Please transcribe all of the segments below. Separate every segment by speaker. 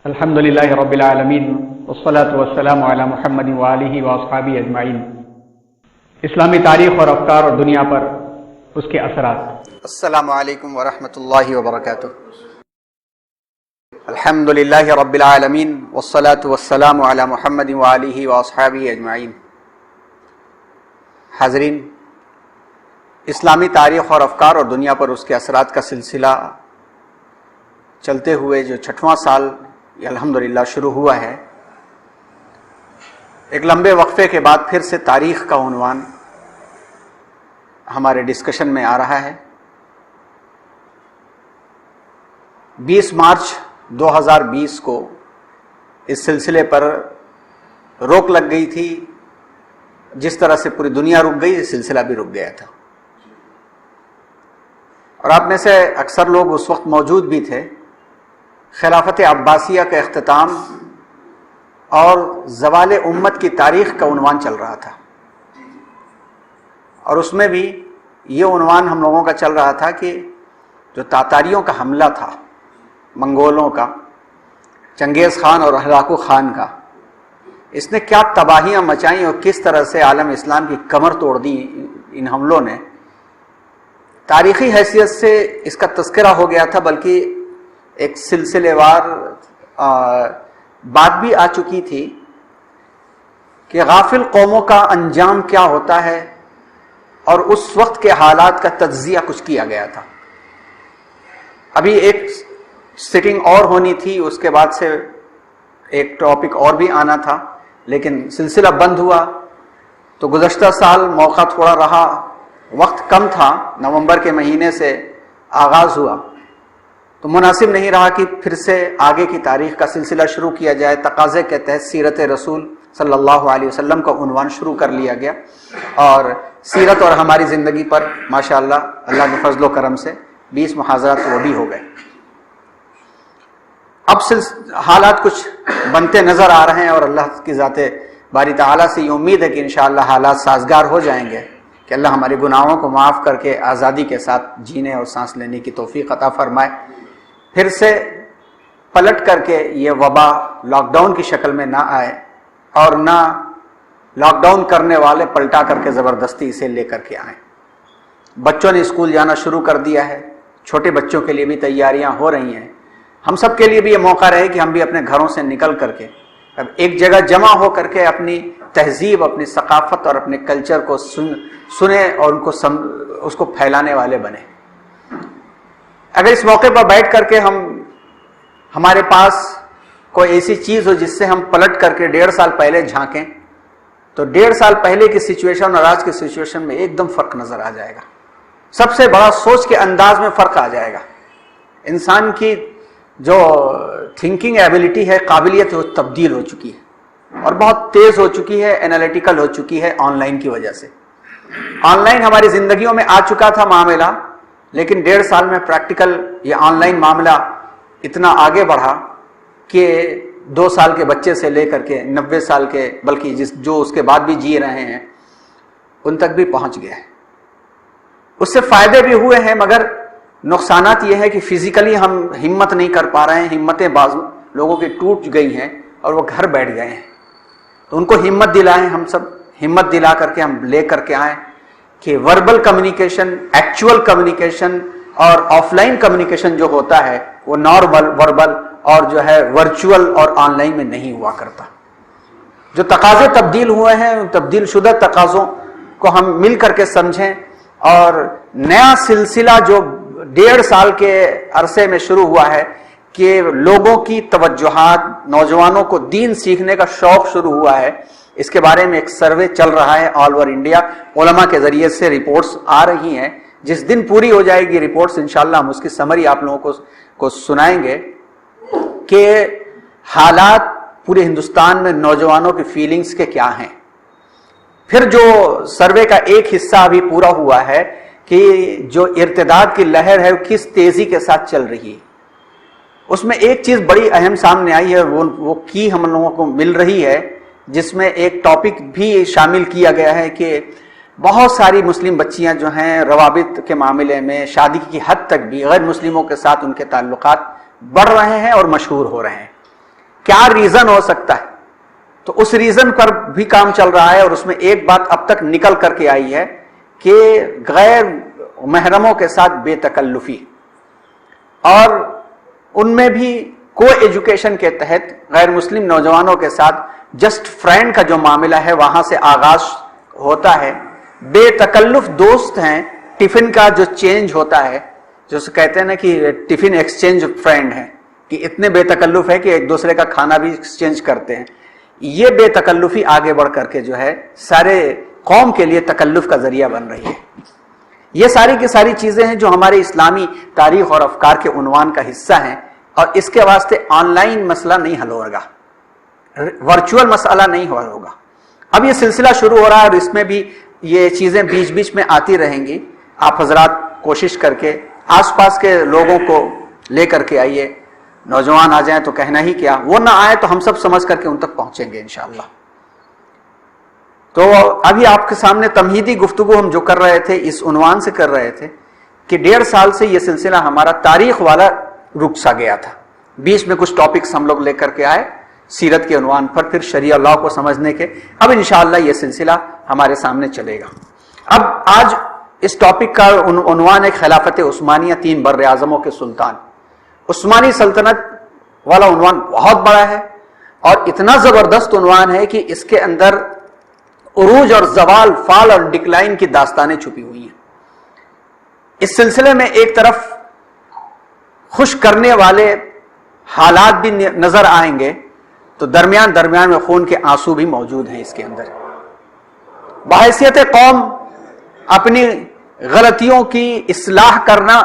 Speaker 1: الحمدللہ رب العالمین والصلاة والسلام علی محمد وآلہ واصحابہ اجمعین۔ اسلامی تاریخ اور افکار اور دنیا پر اس کے اثرات۔
Speaker 2: السلام علیکم ورحمۃ اللہ وبرکاتہ۔ الحمدللہ رب العالمین والصلاة والسلام علی محمد وآلہ واصحابہ اجمعین۔ حاضرین، اسلامی تاریخ اور افکار اور دنیا پر اس کے اثرات کا سلسلہ چلتے ہوئے جو 6واں سال یہ الحمدللہ شروع ہوا ہے، ایک لمبے وقفے کے بعد پھر سے تاریخ کا عنوان ہمارے ڈسکشن میں آ رہا ہے۔ 20 مارچ 2020 کو اس سلسلے پر روک لگ گئی تھی۔ جس طرح سے پوری دنیا رک گئی، یہ سلسلہ بھی رک گیا تھا، اور آپ میں سے اکثر لوگ اس وقت موجود بھی تھے۔ خلافت عباسیہ کا اختتام اور زوال امت کی تاریخ کا عنوان چل رہا تھا، اور اس میں بھی یہ عنوان ہم لوگوں کا چل رہا تھا کہ جو تاتاریوں کا حملہ تھا، منگولوں کا، چنگیز خان اور ہلاکو خان کا، اس نے کیا تباہیاں مچائیں اور کس طرح سے عالم اسلام کی کمر توڑ دی ان حملوں نے۔ تاریخی حیثیت سے اس کا تذکرہ ہو گیا تھا، بلکہ ایک سلسلے وار بات بھی آ چکی تھی کہ غافل قوموں کا انجام کیا ہوتا ہے، اور اس وقت کے حالات کا تجزیہ کچھ کیا گیا تھا۔ ابھی ایک سٹنگ اور ہونی تھی، اس کے بعد سے ایک ٹاپک اور بھی آنا تھا، لیکن سلسلہ بند ہوا۔ تو گزشتہ سال موقع تھوڑا رہا، وقت کم تھا، نومبر کے مہینے سے آغاز ہوا، تو مناسب نہیں رہا کہ پھر سے آگے کی تاریخ کا سلسلہ شروع کیا جائے۔ تقاضے کے تحت سیرت رسول صلی اللہ علیہ وسلم کا عنوان شروع کر لیا گیا، اور سیرت اور ہماری زندگی پر ماشاءاللہ اللہ کے فضل و کرم سے 20 محاضرات وہ بھی ہو گئے۔ اب حالات کچھ بنتے نظر آ رہے ہیں، اور اللہ کی ذات باری تعالیٰ سے یہ امید ہے کہ انشاءاللہ حالات سازگار ہو جائیں گے، کہ اللہ ہمارے گناہوں کو معاف کر کے آزادی کے ساتھ جینے اور سانس لینے کی توفیق عطا فرمائے۔ پھر سے پلٹ کر کے یہ وبا لاک ڈاؤن کی شکل میں نہ آئے، اور نہ لاک ڈاؤن کرنے والے پلٹا کر کے زبردستی اسے لے کر کے آئیں۔ بچوں نے اسکول جانا شروع کر دیا ہے، چھوٹے بچوں کے لیے بھی تیاریاں ہو رہی ہیں۔ ہم سب کے لیے بھی یہ موقع رہے کہ ہم بھی اپنے گھروں سے نکل کر کے اب ایک جگہ جمع ہو کر کے اپنی تہذیب، اپنی ثقافت اور اپنے کلچر کو سنیں اور اس کو پھیلانے والے بنیں۔ اگر اس موقع پر بیٹھ کر کے ہمارے پاس کوئی ایسی چیز ہو جس سے ہم پلٹ کر کے 1.5 سال پہلے جھانکیں، تو 1.5 سال پہلے کی سچویشن اور آج کی سچویشن میں ایک دم فرق نظر آ جائے گا۔ سب سے بڑا سوچ کے انداز میں فرق آ جائے گا۔ انسان کی جو تھنکنگ ایبلٹی ہے، قابلیت ہے، وہ تبدیل ہو چکی ہے، اور بہت تیز ہو چکی ہے، انالیٹیکل ہو چکی ہے آن لائن کی وجہ سے۔ آن لائن ہماری زندگیوں میں آ چکا تھا معاملہ، لیکن 1.5 سال میں پریکٹیکل یہ آن لائن معاملہ اتنا آگے بڑھا کہ 2 سال کے بچے سے لے کر کے 90 سال کے، بلکہ جو اس کے بعد بھی جی رہے ہیں، ان تک بھی پہنچ گیا ہے۔ اس سے فائدے بھی ہوئے ہیں، مگر نقصانات یہ ہے کہ فزیکلی ہم ہمت نہیں کر پا رہے ہیں، ہمتیں بعض لوگوں کی ٹوٹ گئی ہیں اور وہ گھر بیٹھ گئے ہیں۔ تو ان کو ہمت دلائیں، ہم سب ہمت دلا کر کے ہم لے کر کے آئیں کہ وربل کمیونیکیشن، ایکچوئل کمیونیکیشن اور آف لائن کمیونیکیشن جو ہوتا ہے وہ وربل اور جو ہے ورچوئل اور آن لائن میں نہیں ہوا کرتا۔ جو تقاضے تبدیل ہوئے ہیں، ان تبدیل شدہ تقاضوں کو ہم مل کر کے سمجھیں، اور نیا سلسلہ جو 1.5 سال کے عرصے میں شروع ہوا ہے کہ لوگوں کی توجہات، نوجوانوں کو دین سیکھنے کا شوق شروع ہوا ہے، اس کے بارے میں ایک سروے چل رہا ہے آل اوور انڈیا، علماء کے ذریعے سے رپورٹس آ رہی ہیں۔ جس دن پوری ہو جائے گی رپورٹس، انشاءاللہ ہم اس کی سمری آپ لوگوں کو سنائیں گے کہ حالات پورے ہندوستان میں نوجوانوں کی فیلنگز کے کیا ہیں۔ پھر جو سروے کا ایک حصہ ابھی پورا ہوا ہے کہ جو ارتداد کی لہر ہے وہ کس تیزی کے ساتھ چل رہی ہے، اس میں ایک چیز بڑی اہم سامنے آئی ہے، وہ کی ہم لوگوں کو مل رہی ہے، جس میں ایک ٹاپک بھی شامل کیا گیا ہے کہ بہت ساری مسلم بچیاں جو ہیں روابط کے معاملے میں شادی کی حد تک بھی غیر مسلموں کے ساتھ ان کے تعلقات بڑھ رہے ہیں اور مشہور ہو رہے ہیں۔ کیا ریزن ہو سکتا ہے. تو اس ریزن پر بھی کام چل رہا ہے، اور اس میں ایک بات اب تک نکل کر کے آئی ہے کہ غیر محرموں کے ساتھ بے تکلفی، اور ان میں بھی کو ایجوکیشن کے تحت غیر مسلم نوجوانوں کے ساتھ جسٹ فرینڈ کا جو معاملہ ہے وہاں سے آغاز ہوتا ہے. بے تکلف دوست ہیں، ٹفن کا جو چینج ہوتا ہے، جو کہتے ہیں نا کہ ٹفن ایکسچینج فرینڈ ہے، کہ اتنے بے تکلف ہے کہ ایک دوسرے کا کھانا بھی ایکسچینج کرتے ہیں. یہ بے تکلفی آگے بڑھ کر کے جو ہے سارے قوم کے لیے تکلف کا ذریعہ بن رہی ہے. یہ ساری کی ساری چیزیں ہیں جو ہمارے اسلامی تاریخ اور افکار کے عنوان کا حصہ ہیں، اور اس کے واسطے آن لائن مسئلہ نہیں حل ہوگا، ورچوئل مسئلہ نہیں حل ہوگا. اب یہ سلسلہ شروع ہو رہا ہے، اور اس میں بھی یہ چیزیں بیچ بیچ میں آتی رہیں گی. آپ حضرات کوشش کر کے آس پاس کے لوگوں کو لے کر کے آئیے. نوجوان آ جائیں تو کہنا ہی کیا، وہ نہ آئے تو ہم سب سمجھ کر کے ان تک پہنچیں گے انشاءاللہ. تو ابھی آپ کے سامنے تمہیدی گفتگو ہم جو کر رہے تھے اس عنوان سے کر رہے تھے کہ 1.5 سال سے یہ سلسلہ ہمارا تاریخ والا رک سا گیا تھا. بیچ میں کچھ ٹاپکس ہم لوگ لے کر کے آئے سیرت کے عنوان پر، پھر شریعہ اللہ کو سمجھنے کے. اب انشاءاللہ یہ سلسلہ ہمارے سامنے چلے گا. اب آج اس ٹاپک کا عنوان ہے خلافت عثمانیہ 3 بر اعظموں کے سلطان. عثمانی سلطنت والا عنوان بہت بڑا ہے، اور اتنا زبردست عنوان ہے کہ اس کے اندر عروج اور زوال، فال اور ڈکلائن کی داستانیں چھپی ہوئی ہیں. اس سلسلے میں ایک طرف خوش کرنے والے حالات بھی نظر آئیں گے، تو درمیان میں خون کے آنسو بھی موجود ہیں اس کے اندر. بحیثیت قوم اپنی غلطیوں کی اصلاح کرنا،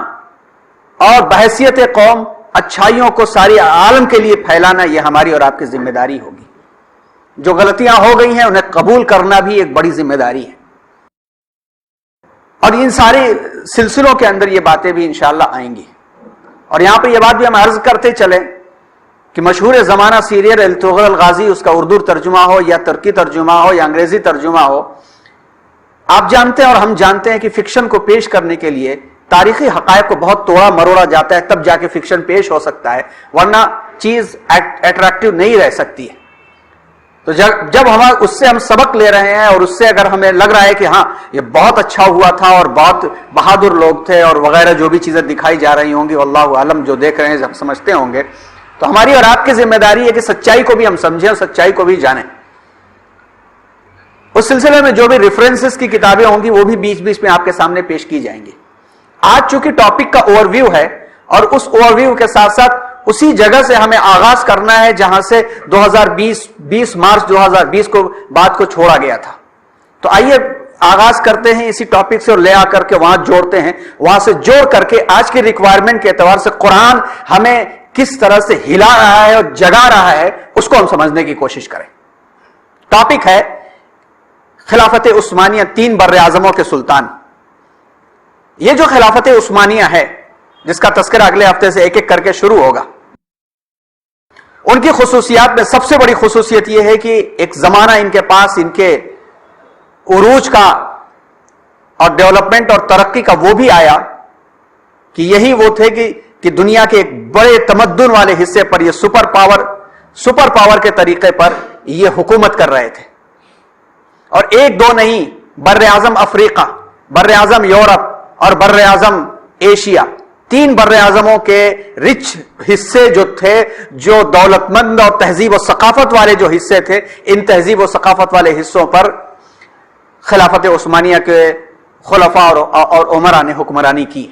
Speaker 2: اور بحیثیت قوم اچھائیوں کو ساری عالم کے لیے پھیلانا، یہ ہماری اور آپ کی ذمہ داری ہوگی. جو غلطیاں ہو گئی ہیں انہیں قبول کرنا بھی ایک بڑی ذمہ داری ہے. اور ان سارے سلسلوں کے اندر یہ باتیں بھی انشاءاللہ آئیں گی. اور یہاں پہ یہ بات بھی ہم عرض کرتے چلیں کہ مشہور زمانہ سیریل الطغرل الغازی، اس کا اردو ترجمہ ہو یا ترکی ترجمہ ہو یا انگریزی ترجمہ ہو، آپ جانتے ہیں اور ہم جانتے ہیں کہ فکشن کو پیش کرنے کے لیے تاریخی حقائق کو بہت توڑا مروڑا جاتا ہے، تب جا کے فکشن پیش ہو سکتا ہے، ورنہ چیز اٹریکٹیو نہیں رہ سکتی ہے. تو جب اس سے ہم سبق لے رہے ہیں، اور اس سے اگر ہمیں لگ رہا ہے کہ ہاں یہ بہت اچھا ہوا تھا اور بہت بہادر لوگ تھے اور وغیرہ جو بھی چیزیں دکھائی جا رہی ہوں گی، واللہ عالم جو دیکھ رہے ہیں ہم سمجھتے ہوں گے، تو ہماری اور آپ کی ذمہ داری ہے کہ سچائی کو بھی ہم سمجھیں اور سچائی کو بھی جانیں. اس سلسلے میں جو بھی ریفرنسز کی کتابیں ہوں گی وہ بھی بیچ بیچ میں آپ کے سامنے پیش کی جائیں گی. آج چونکہ ٹاپک کا اوور ویو ہے، اور اس اوور ویو کے ساتھ ساتھ اسی جگہ سے ہمیں آغاز کرنا ہے جہاں سے 2020 مارچ 2020 کو بات کو چھوڑا گیا تھا. تو آئیے آغاز کرتے ہیں اسی ٹاپک سے، اور لے آ کر کے وہاں جوڑتے ہیں، وہاں سے جوڑ کر کے آج کی ریکوائرمنٹ کے اعتبار سے قرآن ہمیں کس طرح سے ہلا رہا ہے اور جگا رہا ہے اس کو ہم سمجھنے کی کوشش کریں. ٹاپک ہے خلافت عثمانیہ 3 بر اعظموں کے سلطان. یہ جو خلافت عثمانیہ ہے جس کا تذکرہ اگلے ہفتے سے ایک ایک کر کے شروع ہوگا، ان کی خصوصیات میں سب سے بڑی خصوصیت یہ ہے کہ ایک زمانہ ان کے پاس ان کے عروج کا اور ڈیولپمنٹ اور ترقی کا وہ بھی آیا کہ یہی وہ تھے کہ دنیا کے ایک بڑے تمدن والے حصے پر یہ سپر پاور کے طریقے پر یہ حکومت کر رہے تھے. اور ایک دو نہیں، بر اعظم افریقہ، بر اعظم یورپ اور بر اعظم ایشیا، 3 بر اعظموں کے رچ حصے جو تھے، جو دولت مند اور تہذیب و ثقافت والے جو حصے تھے، ان تہذیب و ثقافت والے حصوں پر خلافت عثمانیہ کے خلفاء اور عمراء نے حکمرانی کی.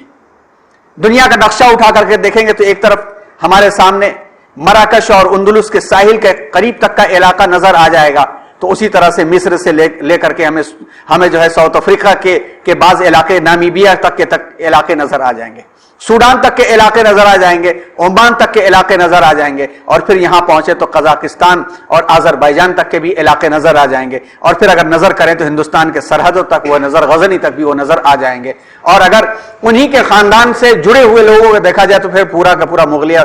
Speaker 2: دنیا کا نقشہ اٹھا کر کے دیکھیں گے تو ایک طرف ہمارے سامنے مراکش اور اندلس کے ساحل کے قریب تک کا علاقہ نظر آ جائے گا، تو اسی طرح سے مصر سے لے کر کے ہمیں جو ہے ساؤتھ افریقہ کے بعض علاقے، نامیبیا تک کے علاقے نظر آ جائیں گے، سوڈان تک کے علاقے نظر آ جائیں گے، عمان تک کے علاقے نظر آ جائیں گے، اور پھر یہاں پہنچے تو قزاقستان اور آذربائیجان تک کے بھی علاقے نظر آ جائیں گے، اور پھر اگر نظر کریں تو ہندوستان کے سرحدوں تک وہ نظر، غزنی تک بھی وہ نظر آ جائیں گے. اور اگر انہی کے خاندان سے جڑے ہوئے لوگوں کو دیکھا جائے تو پھر پورا کا پورا مغلیہ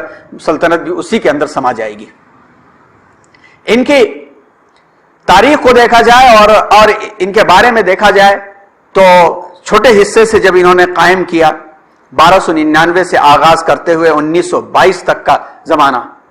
Speaker 2: سلطنت بھی اسی کے اندر سما جائے گی. ان کی تاریخ کو دیکھا جائے اور ان کے بارے میں دیکھا جائے تو چھوٹے حصے سے جب انہوں نے قائم کیا، 1299 سے آغاز کرتے ہوئے 1922 تک کا زمانہ،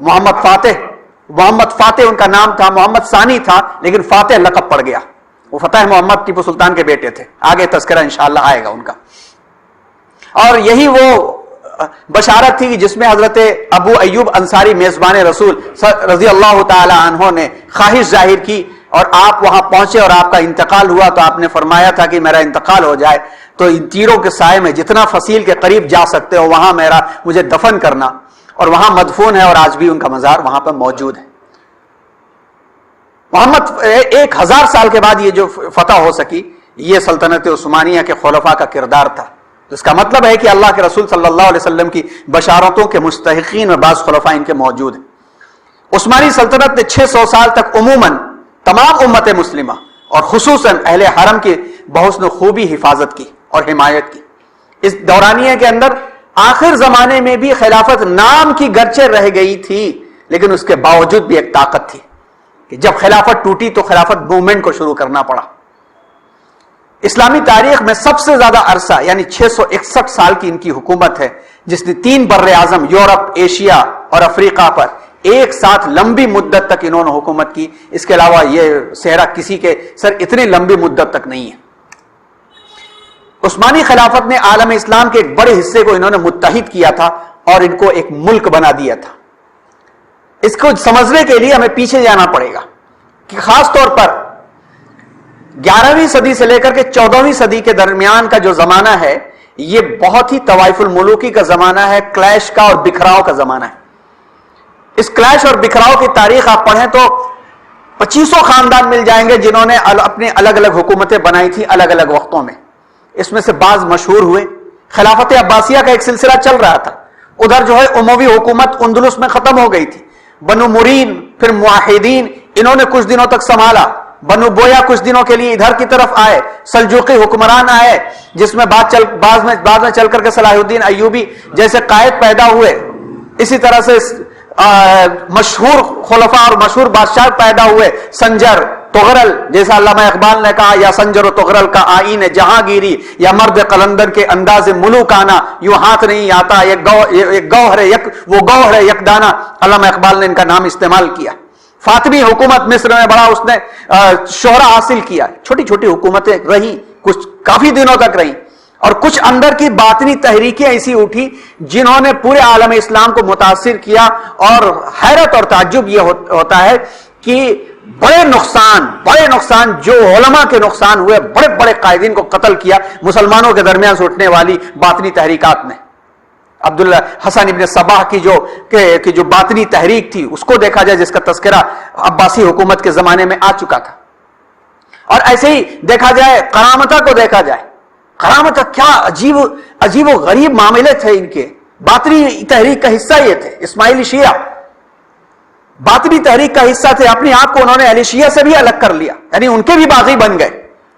Speaker 2: محمد فاتح ان کا نام تھا، محمد ثانی تھا، لیکن فاتح لقب پڑ گیا. وہ فتح محمد ٹیپو سلطان کے بیٹے تھے. آگے تذکرہ انشاءاللہ آئے گا ان کا. اور یہی وہ بشارت تھی جس میں حضرت ابو ایوب انصاری میزبان رسول رضی اللہ تعالی عنہ نے خواہش ظاہر کی، اور آپ وہاں پہنچے اور آپ کا انتقال ہوا تو آپ نے فرمایا تھا کہ میرا انتقال ہو جائے تو ان تیروں کے سائے میں جتنا فصیل کے قریب جا سکتے ہو وہاں مجھے دفن کرنا. اور وہاں مدفون ہے، اور آج بھی ان کا مزار وہاں پر موجود ہے. محمد 1000 سال کے بعد یہ جو فتح ہو سکی، یہ سلطنت عثمانیہ کے خلفاء کا کردار تھا. اس کا مطلب ہے کہ اللہ کے رسول صلی اللہ علیہ وسلم کی بشارتوں کے مستحقین اور بعض خلفاء ان کے موجود ہیں. عثمانی سلطنت نے 600 سال تک عموماً تمام امت مسلمہ اور خصوصاً اہل حرم کی بحسن خوبی حفاظت کی اور حمایت کی. اس دورانیے کے اندر آخر زمانے میں بھی خلافت نام کی گرچہ رہ گئی تھی، لیکن اس کے باوجود بھی ایک طاقت تھی کہ جب خلافت ٹوٹی تو خلافت موومنٹ کو شروع کرنا پڑا. اسلامی تاریخ میں سب سے زیادہ عرصہ یعنی 661 سال کی ان کی حکومت ہے، جس نے 3 بر اعظم یورپ، ایشیا اور افریقہ پر ایک ساتھ لمبی مدت تک انہوں نے حکومت کی. اس کے علاوہ یہ صحرا کسی کے سر اتنی لمبی مدت تک نہیں ہے. عثمانی خلافت نے عالم اسلام کے ایک بڑے حصے کو انہوں نے متحد کیا تھا اور ان کو ایک ملک بنا دیا تھا. اس کو سمجھنے کے لیے ہمیں پیچھے جانا پڑے گا کہ خاص طور پر 11ویں صدی سے لے کر کے 14ویں صدی کے درمیان کا جو زمانہ ہے یہ بہت ہی طوائف الملوکی کا زمانہ ہے، کلیش کا اور بکھراؤ کا زمانہ ہے. اس کلیش اور بکھراؤ کی تاریخ آپ پڑھیں تو 2500 خاندان مل جائیں گے جنہوں نے اپنی الگ الگ حکومتیں بنائی تھی الگ الگ وقتوں میں. اس میں سے بعض مشہور ہوئے. خلافت عباسیہ کا ایک سلسلہ چل رہا تھا. ادھر جو ہے اموی حکومت اندلس میں ختم ہو گئی تھی. بنو مرین پھر موحدین انہوں نے کچھ دنوں تک سنبھالا. بنو بویا کچھ دنوں کے لیے ادھر کی طرف آئے. سلجوقی حکمران آئے جس میں بعد میں چل کر کے صلاح الدین ایوبی جیسے قائد پیدا ہوئے. اسی طرح سے مشہور خلفاء اور مشہور بادشاہ پیدا ہوئے. سنجر، تغرل، جیسا علامہ اقبال نے کہا، یا سنجر و تغرل کا آئین جہانگیری، یا مرد قلندر کے انداز ملوک آنا، یوں ہاتھ نہیں آتا وہ گوہر ہے یک دانا. علامہ اقبال نے ان کا نام استعمال کیا. فاطمی حکومت مصر میں بڑا اس نے شہرہ حاصل کیا. چھوٹی چھوٹی حکومتیں رہیں، کچھ کافی دنوں تک رہیں، اور کچھ اندر کی باطنی تحریکیں ایسی اٹھی جنہوں نے پورے عالم اسلام کو متاثر کیا. اور حیرت اور تعجب یہ ہوتا ہے کہ بڑے نقصان جو علماء کے نقصان ہوئے، بڑے بڑے قائدین کو قتل کیا مسلمانوں کے درمیان سے اٹھنے والی باطنی تحریکات نے. عبداللہ حسن ابن صباح کی جو باطنی تحریک تھی اس کو دیکھا جائے، جس کا تذکرہ عباسی حکومت کے زمانے میں آ چکا تھا. اور ایسے ہی دیکھا جائے کرامتہ کو دیکھا جائے. کرامتہ کیا عجیب و غریب معاملے تھے ان کے. باطنی تحریک کا حصہ یہ تھے. اسماعیلی شیعہ باطنی تحریک کا حصہ تھے. اپنے آپ کو انہوں نے اہل شیعہ سے بھی الگ کر لیا، یعنی ان کے بھی باغی بن گئے.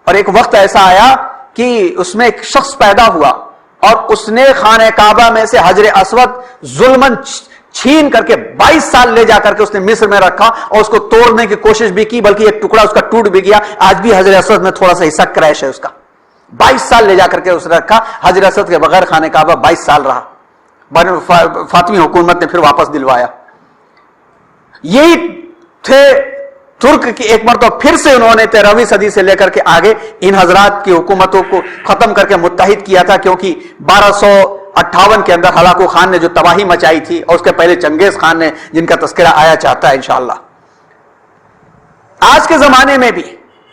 Speaker 2: اور ایک وقت ایسا آیا کہ اس میں ایک شخص پیدا ہوا اور اس نے خانہ کعبہ میں سے حجر اسود ظلمن چھین کر کے 22 سال لے جا کر کے اس نے مصر میں رکھا اور اس کو توڑنے کی کوشش بھی کی، بلکہ ایک ٹکڑا اس کا ٹوٹ بھی گیا. آج بھی حجر اسود میں تھوڑا سا حصہ کریش ہے اس کا. 22 سال لے جا کر کے اس نے رکھا. حجر اسود کے بغیر خانہ کعبہ 22 سال رہا. فاطمی حکومت نے پھر واپس دلوایا. یہی تھے ترک کی ایک مرتبہ پھر سے انہوں نے 13ویں صدی سے لے کر کے آگے ان حضرات کی حکومتوں کو ختم کر کے متحد کیا تھا، کیونکہ 1258 کے اندر ہلاکو خان نے جو تباہی مچائی تھی، اور اس کے پہلے چنگیز خان نے، جن کا تذکرہ آیا چاہتا ہے انشاءاللہ. آج کے زمانے میں بھی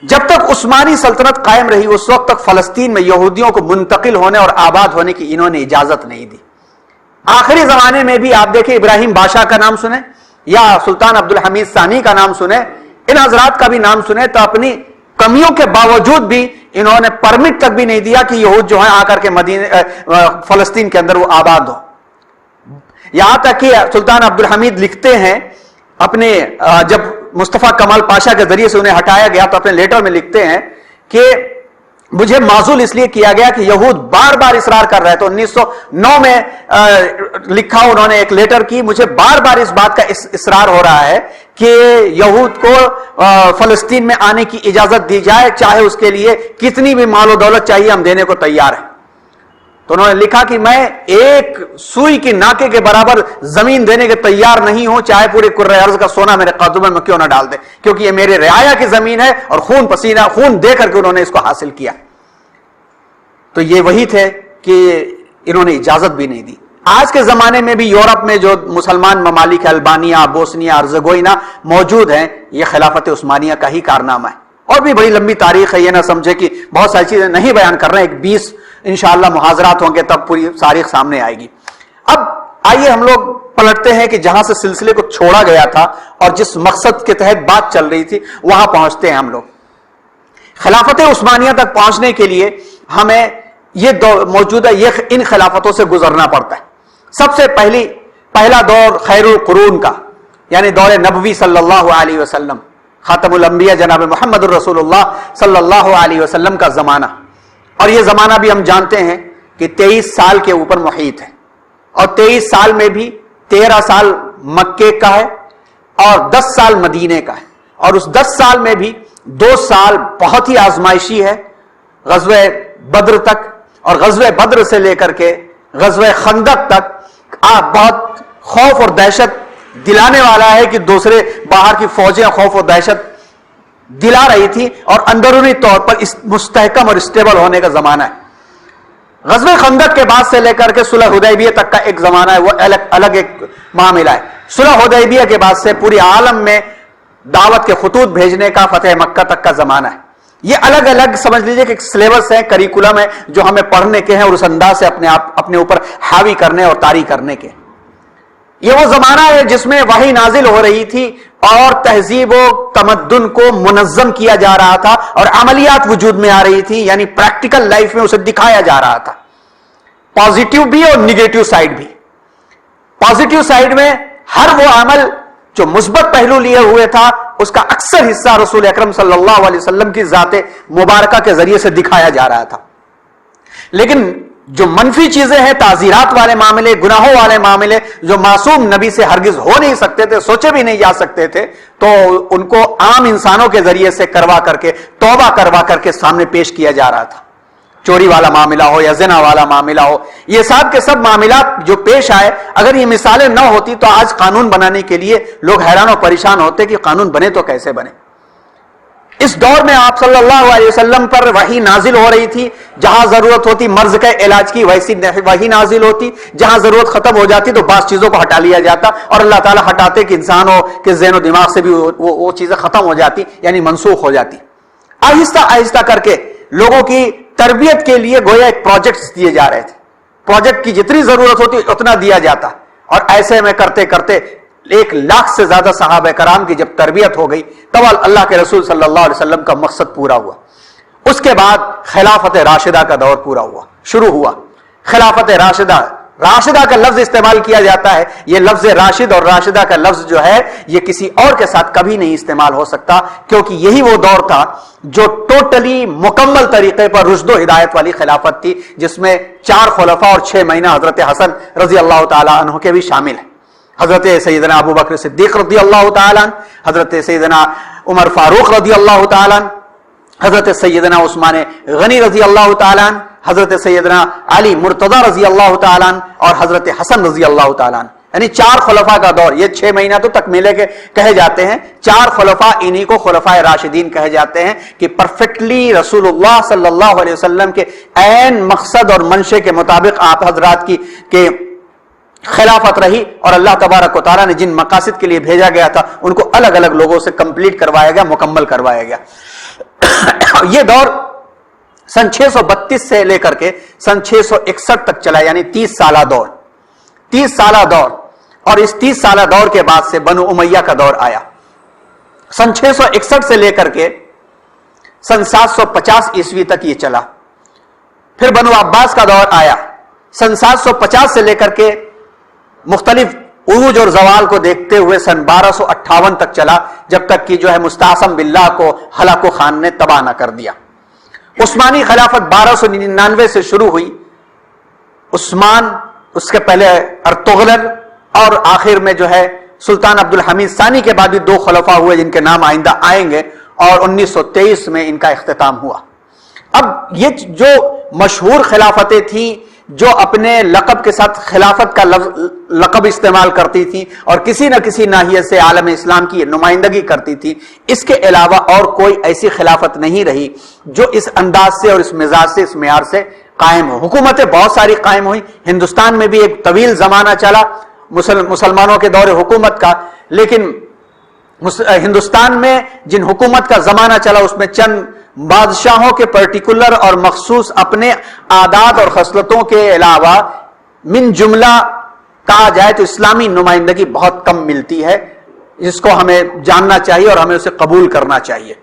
Speaker 2: جب تک عثمانی سلطنت قائم رہی اس وقت تک فلسطین میں یہودیوں کو منتقل ہونے اور آباد ہونے کی انہوں نے اجازت نہیں دی. آخری زمانے میں بھی آپ دیکھیں ابراہیم بادشاہ کا نام سنیں یا سلطان عبدالحمید ثانی کا نام سنیں، ان حضرات کا بھی نام سنیں، تو اپنی کمیوں کے باوجود بھی انہوں نے پرمٹ تک بھی نہیں دیا کہ یہود جو ہیں آ کر کے فلسطین کے اندر وہ آباد ہو. یہاں تک کہ سلطان عبدالحمید لکھتے ہیں اپنے، جب مصطفیٰ کمال پاشا کے ذریعے سے انہیں ہٹایا گیا تو اپنے لیٹر میں لکھتے ہیں کہ مجھے معزول اس لیے کیا گیا کہ یہود بار بار اصرار کر رہے. تو 1909 میں لکھا انہوں نے ایک لیٹر کی، مجھے بار بار اس بات کا اصرار ہو رہا ہے کہ یہود کو فلسطین میں آنے کی اجازت دی جائے، چاہے اس کے لیے کتنی بھی مال و دولت چاہیے ہم دینے کو تیار ہیں. تو انہوں نے لکھا کہ میں ایک سوئی کی ناکے کے برابر زمین دینے کے تیار نہیں ہوں، چاہے پورے کرۂ ارض کا سونا میرے قدموں میں کیوں نہ ڈال دے، کیونکہ یہ میرے رعایا کی زمین ہے اور خون پسینہ خون دے کر کے انہوں نے اس کو حاصل کیا۔ تو یہ وہی تھے کہ انہوں نے اجازت بھی نہیں دی۔ آج کے زمانے میں بھی یورپ میں جو مسلمان ممالک البانیہ، بوسنیا، ارزگوئینا موجود ہیں، یہ خلافت عثمانیہ کا ہی کارنامہ ہے، اور بھی بڑی لمبی تاریخ ہے، یہ نہ سمجھے کہ بہت ساری چیزیں نہیں بیان کر رہے ہیں، ایک 20 انشاءاللہ محاضرات ہوں گے تب پوری تاریخ سامنے آئے گی۔ اب آئیے ہم لوگ پلٹتے ہیں کہ جہاں سے سلسلے کو چھوڑا گیا تھا اور جس مقصد کے تحت بات چل رہی تھی وہاں پہنچتے ہیں ہم لوگ۔ خلافت عثمانیہ تک پہنچنے کے لیے ہمیں یہ موجودہ ان خلافتوں سے گزرنا پڑتا ہے۔ سب سے پہلا دور خیر القرون کا، یعنی دور نبوی صلی اللہ علیہ وسلم، خاتم الانبیاء جناب محمد الرسول اللہ صلی اللہ علیہ وسلم کا زمانہ، اور یہ زمانہ بھی ہم جانتے ہیں کہ 23 سال کے اوپر محیط ہے، اور 23 سال میں بھی 13 سال مکے کا ہے اور 10 سال مدینے کا ہے، اور اس 10 سال میں بھی 2 سال بہت ہی آزمائشی ہے، غزوہ بدر تک، اور غزوہ بدر سے لے کر کے غزوہ خندق تک بہت خوف اور دہشت دلانے والا ہے کہ دوسرے باہر کی فوجیں خوف اور دہشت دلا رہی تھی، اور اندرونی طور پر مستحکم اور اسٹیبل ہونے کا زمانہ ہے۔ غزوہ خندق کے بعد سے لے کر کے صلح حدیبیہ تک کا ایک زمانہ ہے، وہ الگ ایک معاملہ ہے۔ صلح حدیبیہ کے بعد سے پوری عالم میں دعوت کے خطوط بھیجنے کا، فتح مکہ تک کا زمانہ ہے۔ یہ الگ الگ سمجھ لیجئے کہ سلیبس ہے، کریکولم ہے جو ہمیں پڑھنے کے ہیں اور اس انداز سے اپنے اوپر حاوی کرنے اور طاری کرنے کے۔ یہ وہ زمانہ ہے جس میں وحی نازل ہو رہی تھی اور تہذیب و تمدن کو منظم کیا جا رہا تھا اور عملیات وجود میں آ رہی تھی، یعنی پریکٹیکل لائف میں اسے دکھایا جا رہا تھا، پازیٹیو بھی اور نیگیٹو سائیڈ بھی۔ پازیٹیو سائیڈ میں ہر وہ عمل جو مثبت پہلو لیے ہوئے تھا اس کا اکثر حصہ رسول اکرم صلی اللہ علیہ وسلم کی ذات مبارکہ کے ذریعے سے دکھایا جا رہا تھا، لیکن جو منفی چیزیں ہیں، تعزیرات والے معاملے، گناہوں والے معاملے جو معصوم نبی سے ہرگز ہو نہیں سکتے تھے، سوچے بھی نہیں جا سکتے تھے، تو ان کو عام انسانوں کے ذریعے سے کروا کر کے، توبہ کروا کر کے سامنے پیش کیا جا رہا تھا۔ چوری والا معاملہ ہو یا زنا والا معاملہ ہو، یہ سب کے سب معاملات جو پیش آئے، اگر یہ مثالیں نہ ہوتی تو آج قانون بنانے کے لیے لوگ حیران و پریشان ہوتے کہ قانون بنے تو کیسے بنے۔ اس دور میں آپ صلی اللہ علیہ وسلم پر وحی نازل ہو رہی تھی، جہاں ضرورت ہوتی مرض کے علاج کی ویسی وحی نازل ہوتی، جہاں ضرورت ختم ہو جاتی تو بعض چیزوں کو ہٹا لیا جاتا، اور اللہ تعالیٰ ہٹاتے کہ انسانوں کے ذہن و دماغ سے بھی وہ چیزیں ختم ہو جاتی، یعنی منسوخ ہو جاتی۔ آہستہ آہستہ کر کے لوگوں کی تربیت کے لیے گویا ایک پروجیکٹس دیے جا رہے تھے، پروجیکٹ کی جتنی ضرورت ہوتی اتنا دیا جاتا، اور ایسے میں کرتے کرتے 1,00,000 سے زیادہ صحابہ کرام کی جب تربیت ہو گئی تب اللہ کے رسول صلی اللہ علیہ وسلم کا مقصد پورا ہوا۔ اس کے بعد خلافت راشدہ کا دور پورا ہوا، شروع ہوا۔ خلافت راشدہ، راشدہ کا لفظ استعمال کیا جاتا ہے، یہ لفظ راشد اور راشدہ کا لفظ جو ہے یہ کسی اور کے ساتھ کبھی نہیں استعمال ہو سکتا، کیونکہ یہی وہ دور تھا جو ٹوٹلی مکمل طریقے پر رشد و ہدایت والی خلافت تھی، جس میں 4 خلفاء اور 6 مہینہ حضرت حسن رضی اللہ تعالیٰ عنہ کے بھی شامل ہیں، حضرت سیدنا ابو بکر صدیق رضی اللہ تعالیٰ عنہ، حضرت سیدنا عمر فاروق رضی اللہ تعالیٰ عنہ، حضرت سیدنا عثمان غنی رضی اللہ تعالیٰ عنہ، حضرت سیدنا علی مرتضی رضی اللہ تعالیٰ عنہ، اور حضرت حسن رضی اللہ تعالیٰ عنہ، یعنی 4 خلفاء کا دور۔ یہ 6 مہینہ تو تکمیلے کے کہے جاتے ہیں، 4 خلفاء انہی کو خلفاء راشدین کہے جاتے ہیں کہ پرفیکٹلی رسول اللہ صلی اللہ علیہ وسلم کے عین مقصد اور منشے کے مطابق آپ حضرات کی خلافت رہی، اور اللہ تبارک و تعالیٰ نے جن مقاصد کے لیے بھیجا گیا تھا ان کو الگ الگ لوگوں سے کمپلیٹ کروایا گیا، مکمل کروایا گیا۔ یہ دور سن 632 سے لے کر کے سن 661 تک چلا، یعنی 30 سالہ دور، 30 سالہ دور، اور اس 30 سالہ دور کے بعد سے بنو امیہ کا دور آیا۔ سن 661 سے لے کر کے سن 750 عیسوی تک یہ چلا۔ پھر بنو عباس کا دور آیا، سن 750 سے لے کر کے مختلف عروج اور زوال کو دیکھتے ہوئے سن 1258 تک چلا، جب تک کہ جو ہے مستعصم باللہ کو ہلاکو خان نے تباہ نہ کر دیا۔ عثمانی خلافت 1299 سے شروع ہوئی، عثمان، اس کے پہلے ارطغرل، اور آخر میں جو ہے سلطان عبد الحمید ثانی کے بعد بھی 2 خلفاء ہوئے جن کے نام آئندہ آئیں گے، اور 1923 میں ان کا اختتام ہوا۔ اب یہ جو مشہور خلافتیں تھیں جو اپنے لقب کے ساتھ خلافت کا لقب استعمال کرتی تھی اور کسی نہ کسی ناحیے سے عالم اسلام کی نمائندگی کرتی تھی، اس کے علاوہ اور کوئی ایسی خلافت نہیں رہی جو اس انداز سے اور اس مزاج سے، اس معیار سے قائم ہو۔ حکومتیں بہت ساری قائم ہوئی، ہندوستان میں بھی ایک طویل زمانہ چلا مسلمانوں کے دور حکومت کا، لیکن ہندوستان میں جن حکومت کا زمانہ چلا اس میں چند بادشاہوں کے پرٹیکولر اور مخصوص اپنے عادات اور خصلتوں کے علاوہ من جملہ کہا جائے تو اسلامی نمائندگی بہت کم ملتی ہے، جس کو ہمیں جاننا چاہیے اور ہمیں اسے قبول کرنا چاہیے۔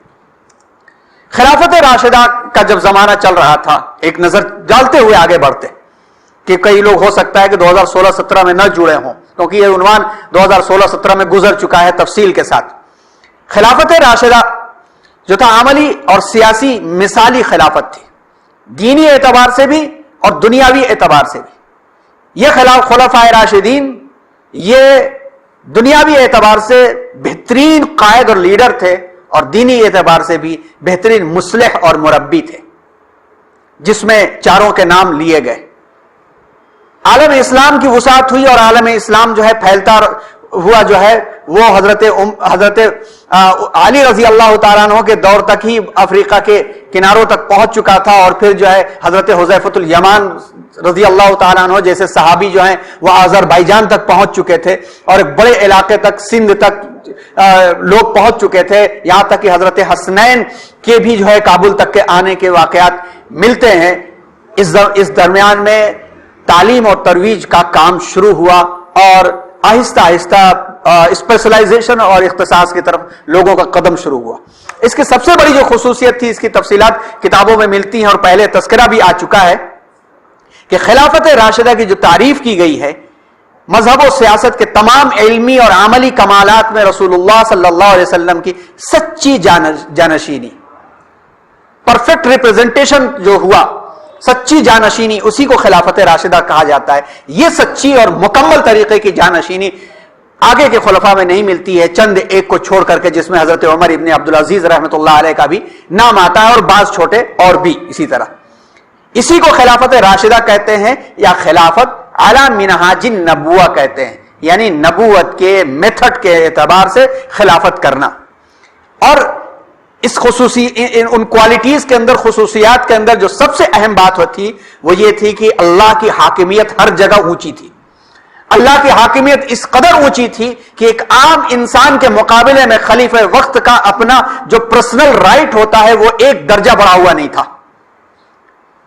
Speaker 2: خلافت راشدہ کا جب زمانہ چل رہا تھا، ایک نظر ڈالتے ہوئے آگے بڑھتے کہ کئی لوگ ہو سکتا ہے کہ 2016-17 میں نہ جڑے ہوں، کیونکہ یہ عنوان 2016-17 میں گزر چکا ہے تفصیل کے ساتھ۔ خلافت راشدہ جو تھا عملی اور سیاسی مثالی خلافت تھی، دینی اعتبار سے بھی اور دنیاوی اعتبار سے بھی۔ یہ خلفائے راشدین یہ دنیاوی اعتبار سے بہترین قائد اور لیڈر تھے، اور دینی اعتبار سے بھی بہترین مصلح اور مربی تھے، جس میں چاروں کے نام لیے گئے۔ عالم اسلام کی وسعت ہوئی اور عالم اسلام جو ہے پھیلتا ہوا جو ہے وہ حضرت علی رضی اللہ تعالیٰ عنہ کے دور تک ہی افریقہ کے کناروں تک پہنچ چکا تھا، اور پھر جو ہے حضرت حذیفۃ الیمان رضی اللہ تعالیٰ عنہ جیسے صحابی جو ہیں وہ آذربائیجان تک پہنچ چکے تھے، اور ایک بڑے علاقے تک سندھ تک لوگ پہنچ چکے تھے، یہاں تک کہ حضرت حسنین کے بھی جو ہے کابل تک کے آنے کے واقعات ملتے ہیں۔ اس درمیان میں تعلیم اور ترویج کا کام شروع ہوا، اور آہستہ آہستہ اسپیشلائزیشن اور اختصاص کی طرف لوگوں کا قدم شروع ہوا۔ اس کی سب سے بڑی جو خصوصیت تھی، اس کی تفصیلات کتابوں میں ملتی ہیں اور پہلے تذکرہ بھی آ چکا ہے، کہ خلافت راشدہ کی جو تعریف کی گئی ہے، مذہب و سیاست کے تمام علمی اور عملی کمالات میں رسول اللہ صلی اللہ علیہ وسلم کی سچی جانشینی، پرفیکٹ ریپریزنٹیشن جو ہوا، سچی جانشینی، اسی کو خلافت راشدہ کہا جاتا ہے۔ یہ سچی اور مکمل طریقے کی جانشینی آگے کے خلفاء میں نہیں ملتی ہے، چند ایک کو چھوڑ کر کے، جس میں حضرت عمر ابن عبدالعزیز رحمۃ اللہ علیہ کا بھی نام آتا ہے، اور بعض چھوٹے اور بھی اسی طرح۔ اسی کو خلافت راشدہ کہتے ہیں، یا خلافت علی منہاج النبوہ کہتے ہیں، یعنی نبوت کے میتھڈ کے اعتبار سے خلافت کرنا۔ اور اس ان کوالٹیز کے اندر، خصوصیات کے اندر جو سب سے اہم بات ہوتی وہ یہ تھی کہ اللہ کی حاکمیت ہر جگہ اونچی تھی۔ اللہ کی حاکمیت اس قدر اونچی تھی کہ ایک عام انسان کے مقابلے میں خلیفہ وقت کا اپنا جو پرسنل رائٹ ہوتا ہے وہ ایک درجہ بڑھا ہوا نہیں تھا،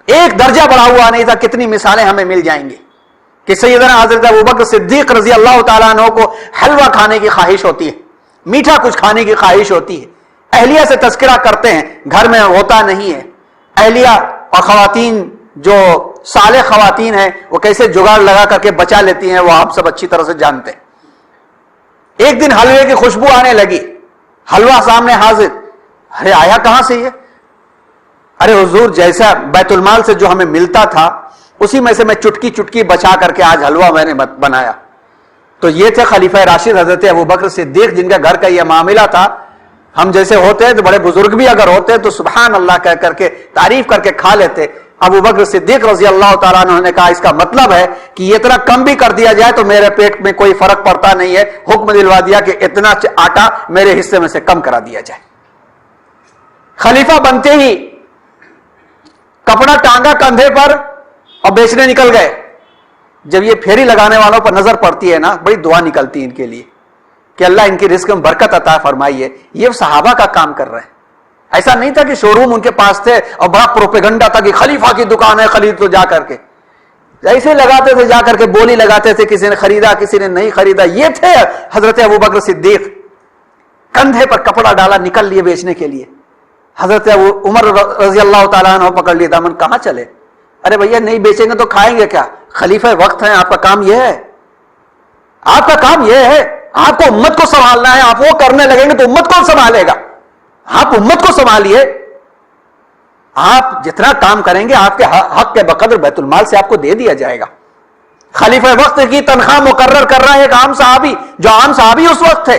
Speaker 2: ایک درجہ بڑھا ہوا نہیں تھا۔ کتنی مثالیں ہمیں مل جائیں گی کہ سیدنا حضرت ابوبکر صدیق رضی اللہ تعالیٰ عنہ کو حلوہ کھانے کی خواہش ہوتی ہے، میٹھا کچھ کھانے کی خواہش ہوتی ہے، اہلیہ سے تذکرہ کرتے ہیں، گھر میں ہوتا نہیں ہے۔ اہلیہ اور خواتین جو صالح خواتین ہیں وہ کیسے جگاڑ لگا کر کے بچا لیتی ہیں، وہ آپ سب اچھی طرح سے جانتے ہیں۔ ایک دن حلوے کی خوشبو آنے لگی، حلوہ سامنے حاضر، ارے آیا کہاں سے یہ؟ ارے حضور جیسا بیت المال سے جو ہمیں ملتا تھا اسی میں سے میں چٹکی چٹکی بچا کر کے آج حلوہ میں نے بنایا۔ تو یہ تھے خلیفہ راشد حضرت ابوبکر صدیق، جن کا گھر کا یہ معاملہ تھا۔ ہم جیسے ہوتے ہیں تو بڑے بزرگ بھی اگر ہوتے تو سبحان اللہ کہہ کر کے تعریف کر کے کھا لیتے۔ ابوبکر صدیق رضی اللہ تعالیٰ عنہ نے کہا اس کا مطلب ہے کہ یہ اتنا کم بھی کر دیا جائے تو میرے پیٹ میں کوئی فرق پڑتا نہیں ہے، حکم دلوا دیا کہ اتنا آٹا میرے حصے میں سے کم کرا دیا جائے۔ خلیفہ بنتے ہی کپڑا ٹانگا کندھے پر اور بیچنے نکل گئے۔ جب یہ پھیری لگانے والوں پر نظر پڑتی ہے نا، بڑی دعا نکلتی ہے ان کے لیے کہ اللہ ان کی رزق میں برکت عطا فرمائیے۔ یہ صحابہ کا کام کر رہے ہیں، ایسا نہیں تھا کہ شو روم ان کے پاس تھے اور بڑا پروپیگنڈا تھا کہ خلیفہ کی دکان ہے خرید تو جا کر کے، ایسے لگاتے تھے، جا کر کے بولی لگاتے تھے، کسی نے خریدا کسی نے نہیں خریدا۔ یہ تھے حضرت ابوبکر صدیق، کندھے پر کپڑا ڈالا نکل لیے بیچنے کے لیے۔ حضرت عمر رضی اللہ تعالیٰ عنہ پکڑ لیے دامن، کہاں چلے؟ ارے بھیا نہیں بیچیں گے تو کھائیں گے کیا؟ خلیفہ وقت ہیں، آپ کا کام یہ ہے، آپ کا کام یہ ہے، آپ کو امت کو سنبھالنا ہے۔ آپ وہ کرنے لگیں گے تو امت کون سنبھالے گا؟ آپ امت کو سنبھالیے۔ آپ جتنا کام کریں گے آپ کے حق کے بقدر بیت المال سے آپ کو دے دیا جائے گا۔ خلیفہ وقت کی تنخواہ مقرر کر رہا ہے ایک عام صحابی، جو عام صحابی اس وقت تھے،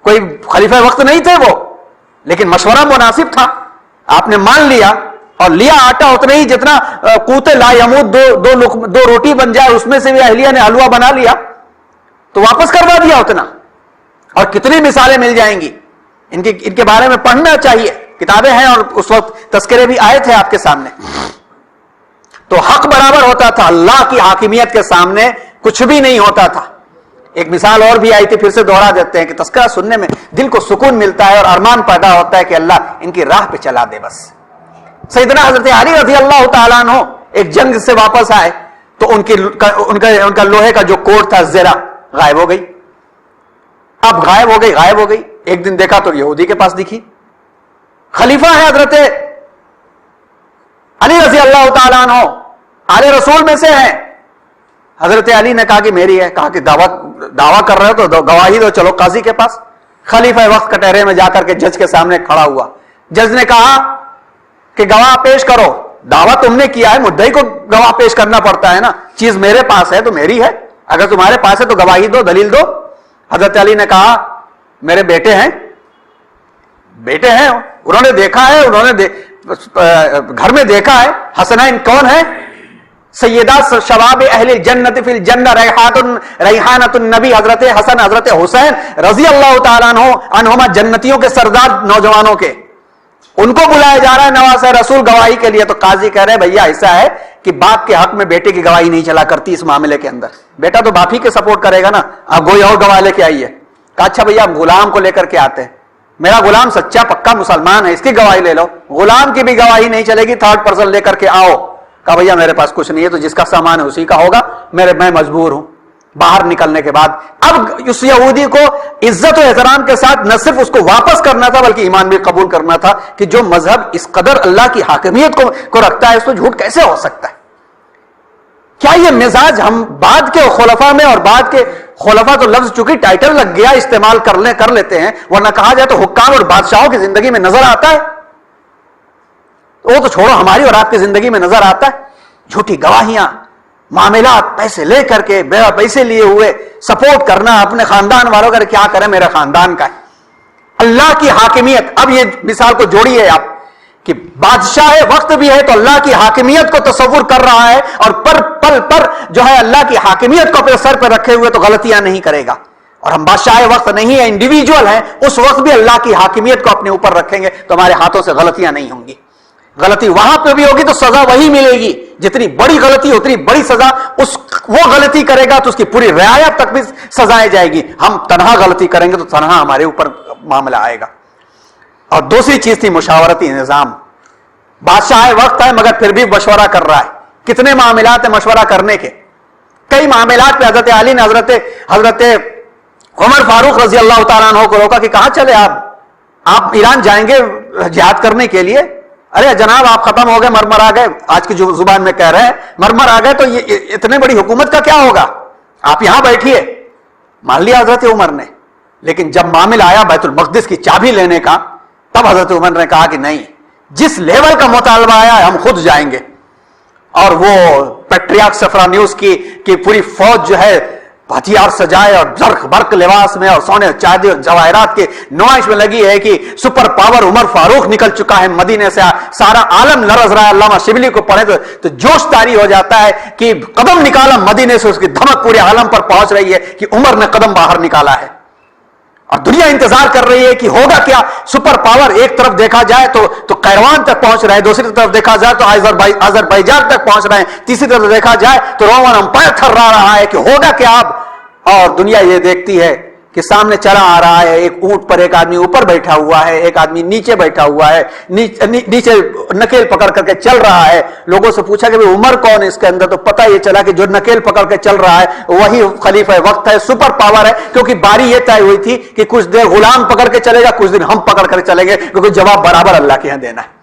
Speaker 2: کوئی خلیفہ وقت نہیں تھے وہ، لیکن مشورہ مناسب تھا۔ آپ نے مان لیا اور لیا آٹا اتنے ہی جتنا قوت لا یموت دو روٹی بن جائے اس میں سے بھی اہلیہ نے حلوہ بنا لیا تو واپس کروا دیا اتنا. اور کتنی مثالیں مل جائیں گی ان کے بارے میں پڑھنا چاہیے, کتابیں ہیں اور اس وقت تذکرے بھی آئے تھے آپ کے سامنے. تو حق برابر ہوتا تھا, اللہ کی حاکمیت کے سامنے کچھ بھی نہیں ہوتا تھا. ایک مثال اور بھی آئی تھی, پھر سے دوہرا دیتے ہیں کہ تذکرہ سننے میں دل کو سکون ملتا ہے اور ارمان پیدا ہوتا ہے کہ اللہ ان کی راہ پہ چلا دے بس. سیدنا حضرت علی رضی اللہ تعالیٰ عنہ ایک جنگ سے واپس آئے تو ان کا لوہے کا جو کوٹ تھا زرہ غائب ہو گئی. اب غائب ہو گئی. ایک دن دیکھا تو یہودی کے پاس دکھی. خلیفہ ہے حضرت علی رضی اللہ تعالیٰ عنہ, آل رسول میں سے ہیں. حضرت علی نے کہا کہ میری ہے. کہا کہ دعویٰ کر رہے ہو تو گواہی دو, چلو قاضی کے پاس. خلیفہ وقت کٹہرے میں جا کر کے جج کے سامنے کھڑا ہوا. جج نے کہا کہ گواہ پیش کرو. دعویٰ تم نے کیا ہے, مدعی کو گواہ پیش کرنا پڑتا ہے نا. چیز میرے پاس ہے تو میری ہے, اگر تمہارے پاس ہے تو گواہی دو, دلیل دو. حضرت علی نے کہا میرے بیٹے ہیں. انہوں نے دیکھا ہے, گھر میں دیکھا ہے. حسنین کون ہے؟ سیدہ شباب اہل جنت فی الجنہ ریحانۃ النبی, حضرت حسن حضرت حسین رضی اللہ تعالیٰ عنہما, جنتیوں کے سردار نوجوانوں کے. ان کو بلایا جا رہا ہے نواز رسول گواہی کے لیے. تو قاضی کہہ رہے بھیا ایسا ہے کہ باپ کے حق میں بیٹے کی گواہی نہیں چلا کرتی اس معاملے کے اندر. بیٹا تو باپ ہی کے سپورٹ کرے گا نا, آپ کوئی اور گواہ لے کے آئیے. کہا اچھا بھیا آپ غلام کو لے کر کے آتے ہیں, میرا غلام سچا پکا مسلمان ہے, اس کی گواہی لے لو. غلام کی بھی گواہی نہیں چلے گی, تھرڈ پرسن لے کر کے آؤ. کہا بھیا میرے پاس کچھ نہیں ہے, تو جس کا سامان ہے اسی کا ہوگا, میں مجبور ہوں. باہر نکلنے کے بعد اب اس یہودی کو عزت و احترام کے ساتھ نہ صرف اس کو واپس کرنا تھا بلکہ ایمان بھی قبول کرنا تھا کہ جو مذہب اس قدر اللہ کی حاکمیت کو رکھتا ہے اس کو جھوٹ کیسے ہو سکتا ہے. کیا یہ مزاج ہم بعد کے خلفاء میں, اور بعد کے خلفاء تو لفظ چونکہ ٹائٹل لگ گیا استعمال کر لیتے ہیں, ورنہ کہا جائے تو حکام اور بادشاہوں کی زندگی میں نظر آتا ہے. وہ تو چھوڑو, ہماری اور آپ کی زندگی میں نظر آتا ہے. جھوٹی گواہیاں, معاملات, پیسے لے کر کے پیسے لیے ہوئے سپورٹ کرنا اپنے خاندان والوں کا. کیا کریں, میرا خاندان کا ہے. اللہ کی حاکمیت, اب یہ مثال کو جوڑیے آپ کہ بادشاہ وقت بھی ہے تو اللہ کی حاکمیت کو تصور کر رہا ہے, اور پل پر جو ہے اللہ کی حاکمیت کو اپنے سر پہ رکھے ہوئے تو غلطیاں نہیں کرے گا. اور ہم بادشاہ وقت نہیں ہے, انڈیویجول ہیں, اس وقت بھی اللہ کی حاکمیت کو اپنے اوپر رکھیں گے تو ہمارے ہاتھوں سے غلطیاں نہیں ہوں گی. غلطی وہاں پہ بھی ہوگی تو سزا وہی ملے گی. جتنی بڑی غلطی اتنی بڑی سزا. وہ غلطی کرے گا تو اس کی پوری رعایت تک بھی سزائیں جائے گی. ہم تنہا غلطی کریں گے تو تنہا ہمارے اوپر معاملہ آئے گا. اور دوسری چیز تھی مشاورتی نظام. بادشاہ وقت ہے مگر پھر بھی مشورہ کر رہا ہے. کتنے معاملات ہیں مشورہ کرنے کے. کئی معاملات پہ حضرت علی نے حضرت عمر فاروق رضی اللہ تعالیٰ عنہ کو روکا کہ کہاں چلے آپ ایران جائیں گے جہاد کرنے کے لیے. ارے جناب آپ ختم ہو گئے, مرمر آ گئے, آج کی جو زبان میں کہہ رہے ہیں مرمر آ گئے تو یہ اتنے بڑی حکومت کا کیا ہوگا, آپ یہاں بیٹھیے. مان لیا حضرت عمر نے, لیکن جب معاملہ آیا بیت المقدس کی چابی لینے کا تب حضرت عمر نے کہا کہ نہیں, جس لیول کا مطالبہ آیا ہے ہم خود جائیں گے. اور وہ پیٹریارک سفرانیوس کی پوری فوج جو ہے ہتھیار سجائے اور زرق برق لباس میں اور سونے چاندی اور جواہرات کے نمائش میں لگی ہے کہ سپر پاور عمر فاروق نکل چکا ہے مدینے سے. سارا عالم لرز رہا ہے. علامہ شبلی کو پڑھے تو جوش طاری ہو جاتا ہے کہ قدم نکالا مدینے سے, اس کی دھمک پورے عالم پر پہنچ رہی ہے کہ عمر نے قدم باہر نکالا ہے. اور دنیا انتظار کر رہی ہے کہ ہوگا کیا. سپر پاور ایک طرف دیکھا جائے تو قیروان تک پہنچ رہے ہیں, دوسری طرف دیکھا جائے تو آذربائیجان تک پہنچ رہے ہیں, تیسری طرف دیکھا جائے تو رومن امپائر تھرا رہا ہے کہ ہوگا کیا اب. اور دنیا یہ دیکھتی ہے کہ سامنے چلا آ رہا ہے ایک اونٹ پر ایک آدمی اوپر بیٹھا ہوا ہے, ایک آدمی نیچے بیٹھا ہوا ہے, نیچے نکیل پکڑ کر کے چل رہا ہے. لوگوں سے پوچھا کہ عمر کون ہے اس کے اندر, تو پتہ یہ چلا کہ جو نکیل پکڑ کے چل رہا ہے وہی خلیفہ وقت ہے, سپر پاور ہے. کیونکہ باری یہ طے ہوئی تھی کہ کچھ دیر غلام پکڑ کے چلے گا, کچھ دن ہم پکڑ کر چلیں گے, کیونکہ جواب برابر اللہ کے یہاں دینا ہے.